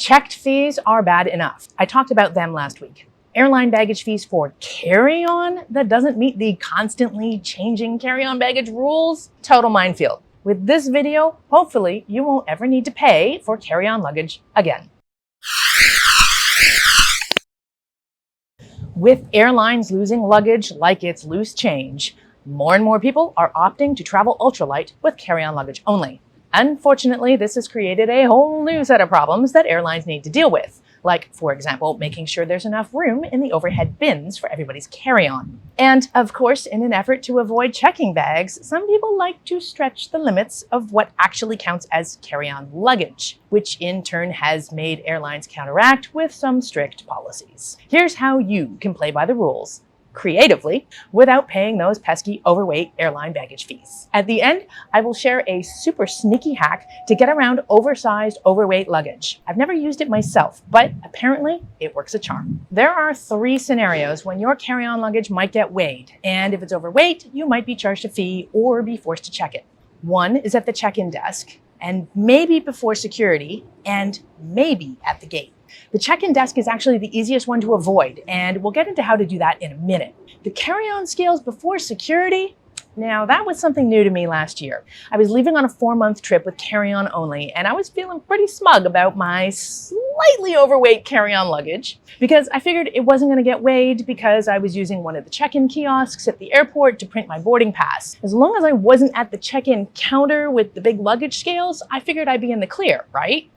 Checked fees are bad enough. I talked about them last week. Airline baggage fees for carry-on that doesn't meet the constantly changing carry-on baggage rules? Total minefield. With this video, hopefully you won't ever need to pay for carry-on luggage again. With airlines losing luggage like it's loose change, more and more people are opting to travel ultralight with carry-on luggage only. Unfortunately, this has created a whole new set of problems that airlines need to deal with, like, for example, making sure there's enough room in the overhead bins for everybody's carry-on. And, of course, in an effort to avoid checking bags, some people like to stretch the limits of what actually counts as carry-on luggage, which in turn has made airlines counteract with some strict policies. Here's how you can play by the rules creatively without paying those pesky overweight airline baggage fees. At the end, I will share a super sneaky hack to get around oversized, overweight luggage. I've never used it myself, but apparently it works a charm. There are 3 scenarios when your carry-on luggage might get weighed, and if it's overweight, you might be charged a fee or be forced to check it. One is at the check-in desk, and maybe before security, and maybe at the gate. The check-in desk is actually the easiest one to avoid, and we'll get into how to do that in a minute. The carry-on scales before security? Now, that was something new to me last year. I was leaving on a 4-month trip with carry-on only, and I was feeling pretty smug about my slightly overweight carry-on luggage because I figured it wasn't going to get weighed because I was using one of the check-in kiosks at the airport to print my boarding pass. As long as I wasn't at the check-in counter with the big luggage scales, I figured I'd be in the clear, right?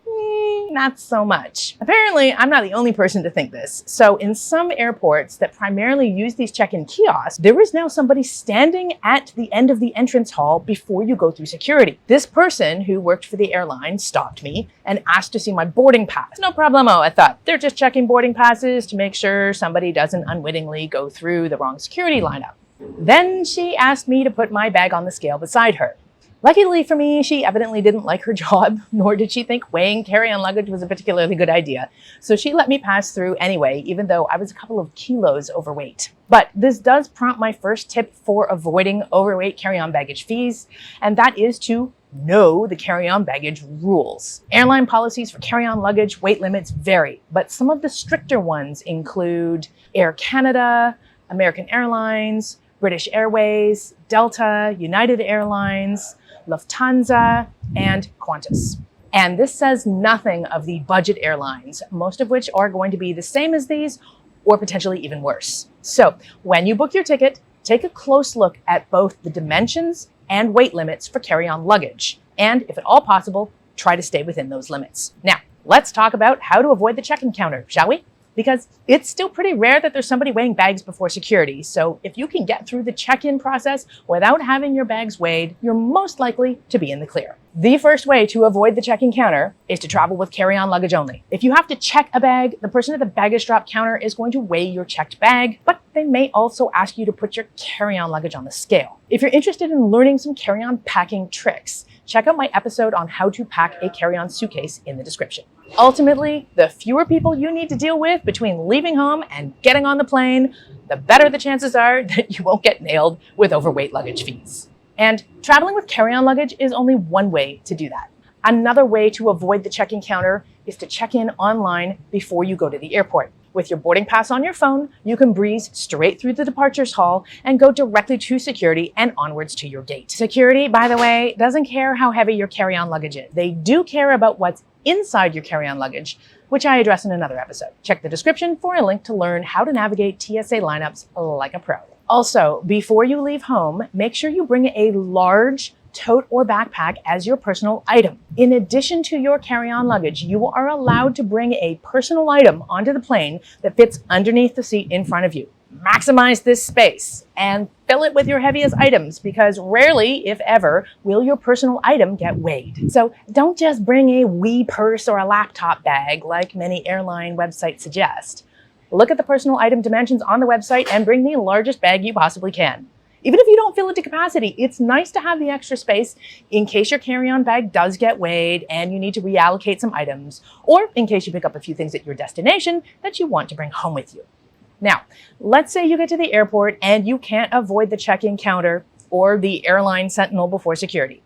Not so much. Apparently, I'm not the only person to think this. So in some airports that primarily use these check-in kiosks, there is now somebody standing at the end of the entrance hall before you go through security. This person who worked for the airline stopped me and asked to see my boarding pass. No problemo, I thought. They're just checking boarding passes to make sure somebody doesn't unwittingly go through the wrong security lineup. Then she asked me to put my bag on the scale beside her. Luckily for me, she evidently didn't like her job, nor did she think weighing carry-on luggage was a particularly good idea. So she let me pass through anyway, even though I was a couple of kilos overweight. But this does prompt my first tip for avoiding overweight carry-on baggage fees, and that is to know the carry-on baggage rules. Airline policies for carry-on luggage weight limits vary, but some of the stricter ones include Air Canada, American Airlines, British Airways, Delta, United Airlines, Lufthansa, and Qantas. And this says nothing of the budget airlines, most of which are going to be the same as these or potentially even worse. So when you book your ticket, take a close look at both the dimensions and weight limits for carry-on luggage. And if at all possible, try to stay within those limits. Now, let's talk about how to avoid the check-in counter, shall we? Because it's still pretty rare that there's somebody weighing bags before security. So if you can get through the check-in process without having your bags weighed, you're most likely to be in the clear. The first way to avoid the check-in counter is to travel with carry-on luggage only. If you have to check a bag, the person at the baggage drop counter is going to weigh your checked bag, but they may also ask you to put your carry-on luggage on the scale. If you're interested in learning some carry-on packing tricks, check out my episode on how to pack a carry-on suitcase in the description. Ultimately, the fewer people you need to deal with between leaving home and getting on the plane, the better the chances are that you won't get nailed with overweight luggage fees. And traveling with carry-on luggage is only one way to do that. Another way to avoid the check-in counter is to check in online before you go to the airport. With your boarding pass on your phone, you can breeze straight through the departures hall and go directly to security and onwards to your gate. Security, by the way, doesn't care how heavy your carry-on luggage is. They do care about what's inside your carry-on luggage, which I address in another episode. Check the description for a link to learn how to navigate TSA lineups like a pro. Also, before you leave home, make sure you bring a large tote or backpack as your personal item. In addition to your carry-on luggage, you are allowed to bring a personal item onto the plane that fits underneath the seat in front of you. Maximize this space and fill it with your heaviest items because rarely, if ever, will your personal item get weighed. So don't just bring a wee purse or a laptop bag like many airline websites suggest. Look at the personal item dimensions on the website and bring the largest bag you possibly can. Even if you don't fill it to capacity, it's nice to have the extra space in case your carry-on bag does get weighed and you need to reallocate some items, or in case you pick up a few things at your destination that you want to bring home with you. Now, let's say you get to the airport and you can't avoid the check-in counter or the airline sentinel before security.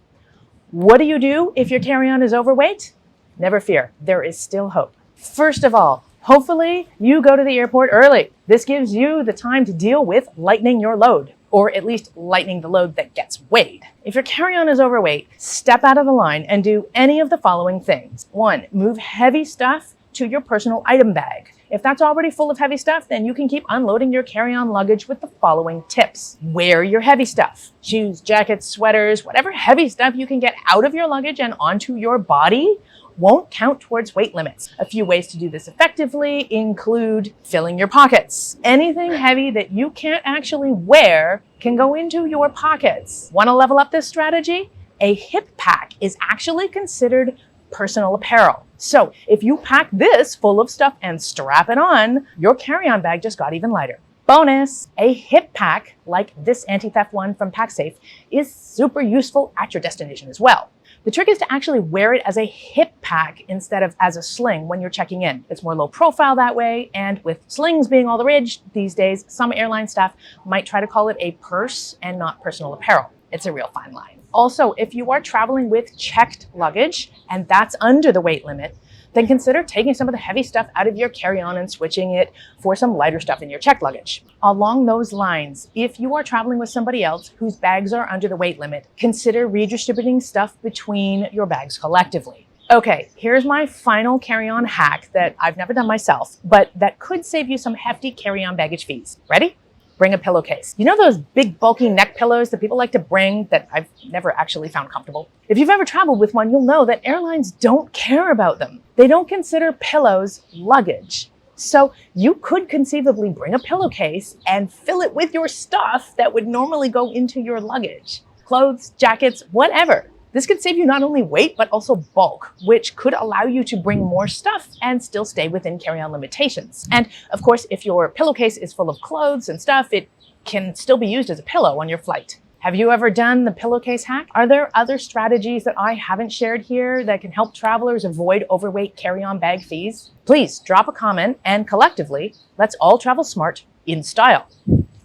What do you do if your carry-on is overweight? Never fear, there is still hope. First of all, hopefully you go to the airport early. This gives you the time to deal with lightening your load, or at least lightening the load that gets weighed. If your carry-on is overweight, step out of the line and do any of the following things. 1, move heavy stuff to your personal item bag. If that's already full of heavy stuff, then you can keep unloading your carry-on luggage with the following tips. Wear your heavy stuff. Shoes, jackets, sweaters, whatever heavy stuff you can get out of your luggage and onto your body won't count towards weight limits. A few ways to do this effectively include filling your pockets. Anything heavy that you can't actually wear can go into your pockets. Want to level up this strategy? A hip pack is actually considered personal apparel. So if you pack this full of stuff and strap it on, your carry-on bag just got even lighter. Bonus, a hip pack like this anti-theft one from Pacsafe is super useful at your destination as well. The trick is to actually wear it as a hip pack instead of as a sling when you're checking in. It's more low profile that way, and with slings being all the rage these days, some airline staff might try to call it a purse and not personal apparel. It's a real fine line. Also, if you are traveling with checked luggage and that's under the weight limit, then consider taking some of the heavy stuff out of your carry-on and switching it for some lighter stuff in your checked luggage. Along those lines, if you are traveling with somebody else whose bags are under the weight limit, consider redistributing stuff between your bags collectively. Okay, here's my final carry-on hack that I've never done myself, but that could save you some hefty carry-on baggage fees. Ready? Bring a pillowcase. You know those big bulky neck pillows that people like to bring that I've never actually found comfortable? If you've ever traveled with one, you'll know that airlines don't care about them. They don't consider pillows luggage. So you could conceivably bring a pillowcase and fill it with your stuff that would normally go into your luggage. Clothes, jackets, whatever. This could save you not only weight, but also bulk, which could allow you to bring more stuff and still stay within carry-on limitations. And of course, if your pillowcase is full of clothes and stuff, it can still be used as a pillow on your flight. Have you ever done the pillowcase hack? Are there other strategies that I haven't shared here that can help travelers avoid overweight carry-on bag fees? Please drop a comment, and collectively, let's all travel smart in style.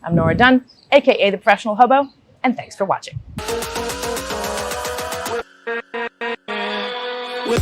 I'm Nora Dunn, aka the Professional Hobo, and thanks for watching. With